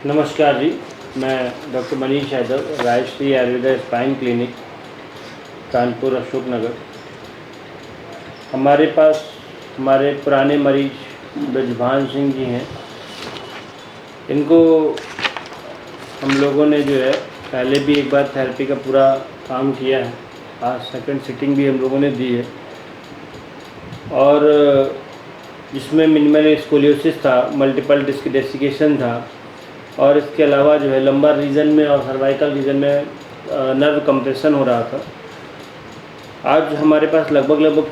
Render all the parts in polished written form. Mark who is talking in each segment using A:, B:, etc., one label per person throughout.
A: नमस्कार जी, मैं doctor Manish Yadav, Rajshree Ayurveda spine clinic, Kanpur Ashok Nagar. हमारे पास हमारे पुराने मरीज ब्रजभान सिंह जी हैं। इनको हम लोगों ने जो है पहले भी एक बार थेरेपी का पूरा काम किया है। आज सेकंड सिटिंग भी हम लोगों ने दी है और जिसमें मिनिमल स्कोलियोसिस था, मल्टीपल डिस्क डेसिकेशन था और इसके अलावा जो है लंबर रीजन में और सर्वाइकल रीजन में नर्व कंप्रेशन हो रहा था। आज हमारे पास लगभग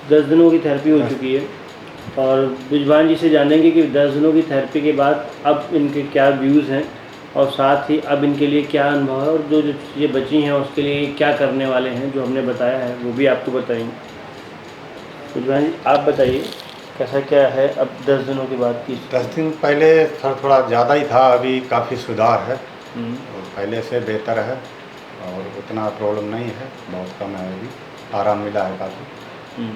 A: 10 दिनों की थेरेपी हो चुकी है और ब्रजभान जी से जानेंगे कि 10 दिनों की थेरेपी के बाद अब इनके क्या व्यूज़ हैं और साथ ही अब इनके लिए क्या अनुभव है और जो जो चीज़ें बची हैं उसके लिए क्या करने वाले हैं, जो हमने बताया है वो भी आपको बताएंगे। ब्रजभान जी आप बताइए कैसा क्या है अब 10 दिनों के बाद की?
B: 10 दिन पहले थोड़ा ज़्यादा ही था, अभी काफ़ी सुधार है और पहले से बेहतर है और उतना प्रॉब्लम नहीं है, बहुत कम है। अभी आराम मिला है काफ़ी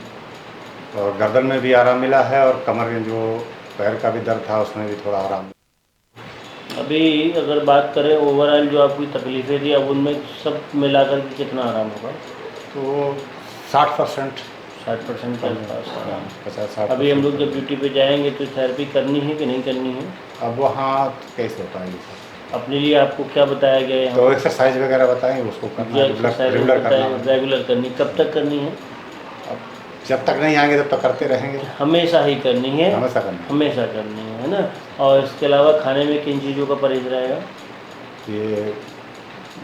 B: और गर्दन में भी आराम मिला है और कमर में जो पैर का भी दर्द था उसमें भी थोड़ा आराम मिला।
A: अभी अगर बात करें ओवरऑल जो आपकी तकलीफ़ें थी अब उनमें सब मिलाकर के कितना आराम होगा?
B: तो 60%
A: 60% के आसपास आराम।
B: 50-60।
A: अभी हम लोग जब ड्यूटी पे जाएंगे तो थेरेपी करनी है कि नहीं करनी है?
B: अब वहाँ कैसे होता है ये?
A: अपने लिए आपको क्या बताया गया है?
B: तो एक्सरसाइज वगैरह बताएंगे उसको करना, रेगुलर करना है।
A: रेगुलर करनी कब तक करनी है?
B: अब जब तक नहीं आएंगे तब तक करते रहेंगे।
A: हमेशा ही करनी है?
B: हमेशा करनी है।
A: हमेशा करनी है ना। और इसके अलावा खाने में किन चीज़ों का परहेज रहेगा?
B: ये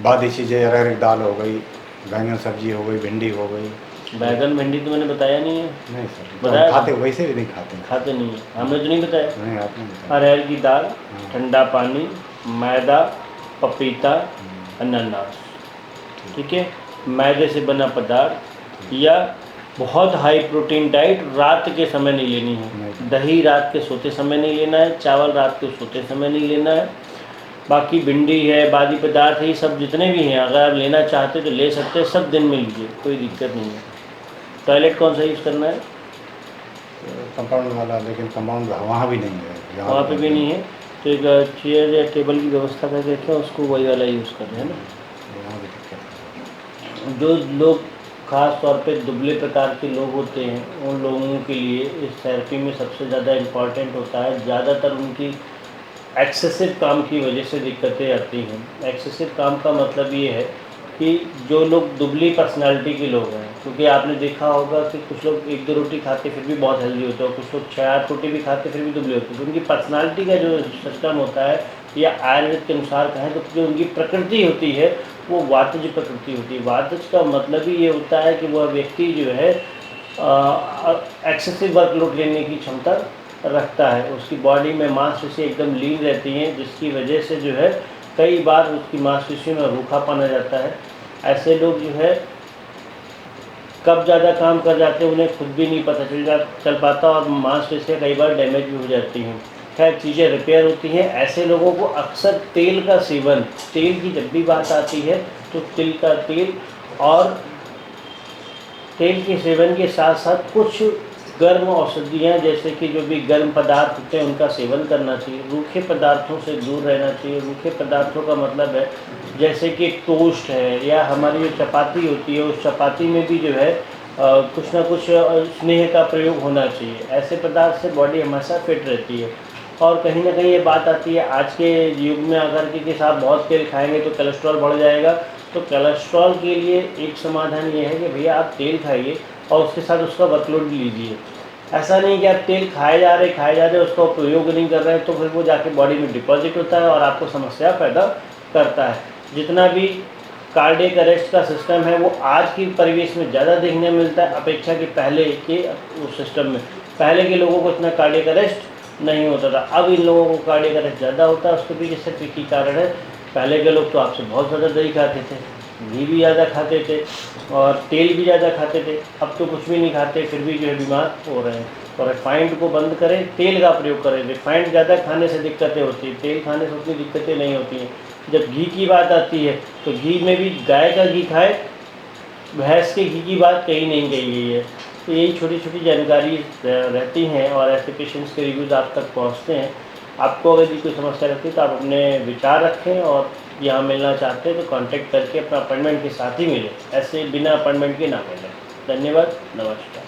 B: बादी चीज़ें, अरहर दाल हो गई, बैंगन सब्जी हो गई, भिंडी हो गई।
A: बैगन भिंडी तो मैंने बताया नहीं है।
B: नहीं सर,
A: बताया
B: खाते वैसे भी नहीं खाते।
A: खाते नहीं है, हमने तो नहीं बताया।
B: नहीं, आपने बताया।
A: अरहर की दाल, ठंडा पानी, मैदा, पपीता, अनानास, ठीक है। मैदे से बना पदार्थ या बहुत हाई प्रोटीन डाइट रात के समय नहीं लेनी है। दही रात के सोते समय नहीं लेना है, चावल रात के सोते समय नहीं लेना है। बाकी भिंडी है, बादी पदार्थ है, ये सब जितने भी हैं अगर आप लेना चाहते तो ले सकते हैं, सब दिन में लीजिए, कोई दिक्कत नहीं है। टॉयलेट कौन सा यूज़ करना है?
B: कंपाउंड वाला, लेकिन कंपाउंड वहाँ भी नहीं है,
A: वहाँ पे भी नहीं है तो एक चेयर या टेबल की व्यवस्था करके रखें, उसको वही वाला यूज़ करें, है ना।
B: वहाँ भी दिक्कत है।
A: जो लोग ख़ास तौर पे दुबले प्रकार के लोग होते हैं उन लोगों के लिए इस थेरेपी में सबसे ज़्यादा इम्पॉर्टेंट होता है, ज़्यादातर उनकी एक्सेसिव काम की वजह से दिक्कतें आती हैं। एक्सेसिव काम का मतलब ये है कि जो लोग दुबली पर्सनालिटी के लोग हैं, क्योंकि आपने देखा होगा कि कुछ लोग 1-2 रोटी खाते फिर भी बहुत हेल्दी होते हैं और कुछ लोग 6-8 रोटी भी खाते फिर भी दुबले होते हैं। तो उनकी पर्सनालिटी का जो सिस्टम होता है या आयुर्वेद के अनुसार कहें तो जो उनकी प्रकृति होती है वो वातज प्रकृति होती है। वातज का मतलब ही ये होता है कि वह व्यक्ति जो है एक्सेसिव वर्कलोड लेने की क्षमता रखता है। उसकी बॉडी में मांसपेशियाँ एकदम लीन रहती हैं, जिसकी वजह से जो है कई बार उसकी मांसपेशियों में रूखापन आ जाता है। ऐसे लोग जो है कब ज़्यादा काम कर जाते हैं उन्हें खुद भी नहीं पता चल पाता और मांसपेशियाँ कई बार डैमेज भी हो जाती हैं। खैर चीज़ें रिपेयर होती हैं। ऐसे लोगों को अक्सर तेल का सेवन, तेल की जब भी बात आती है तो तिल का तेल और तेल के सेवन के साथ साथ कुछ गर्म औषधियाँ जैसे कि जो भी गर्म पदार्थ होते हैं उनका सेवन करना चाहिए। रूखे पदार्थों से दूर रहना चाहिए। रूखे पदार्थों का मतलब है जैसे कि टोस्ट है या हमारी जो चपाती होती है उस चपाती में भी जो है कुछ ना कुछ स्नेह का प्रयोग होना चाहिए। ऐसे पदार्थ से बॉडी हमेशा फिट रहती है। और कहीं ना कहीं ये बात आती है आज के युग में अगर कि आप बहुत तेल खाएंगे तो कोलेस्ट्रॉल बढ़ जाएगा। तो कोलेस्ट्रॉल के लिए एक समाधान ये है कि भैया आप तेल खाइए और उसके साथ उसका वर्कलोड भी लीजिए। ऐसा नहीं कि आप तेल खाए जा रहे उसका प्रयोग नहीं कर रहे हैं तो फिर वो जाके बॉडी में डिपॉजिट होता है और आपको समस्या पैदा करता है। जितना भी कार्डियक अरेस्ट का सिस्टम है वो आज की परिवेश में ज़्यादा देखने मिलता है अपेक्षा के पहले के उस सिस्टम में। पहले के लोगों को इतना कार्डियक अरेस्ट नहीं होता था, अब इन लोगों को कार्डियक अरेस्ट ज़्यादा होता है। उसके पीछे सिर्फ एक ही कारण है, पहले के लोग तो आपसे बहुत ज़्यादा दही खाते थे, घी भी ज़्यादा खाते थे और तेल भी ज़्यादा खाते थे। अब तो कुछ भी नहीं खाते फिर भी जो है बीमार हो रहे हैं। और रिफाइंड को बंद करें, तेल का प्रयोग करें। रिफाइंड ज़्यादा खाने से दिक्कतें होती हैं, तेल खाने से उतनी दिक्कतें नहीं होती हैं। जब घी की बात आती है तो घी में भी गाय का घी खाए, भैंस के घी की बात कहीं नहीं कही गई है। तो यही छोटी छोटी जानकारी रहती हैं और ऐसे पेशेंट्स के रिव्यूज़ आप तक पहुँचते हैं। आपको अगर भी कोई समस्या रहती है तो आप अपने विचार रखें, और यहाँ मिलना चाहते हैं तो कांटेक्ट करके अपना अपॉइंटमेंट के साथ ही मिलें, ऐसे बिना अपॉइंटमेंट के ना मिलें। धन्यवाद, नमस्कार।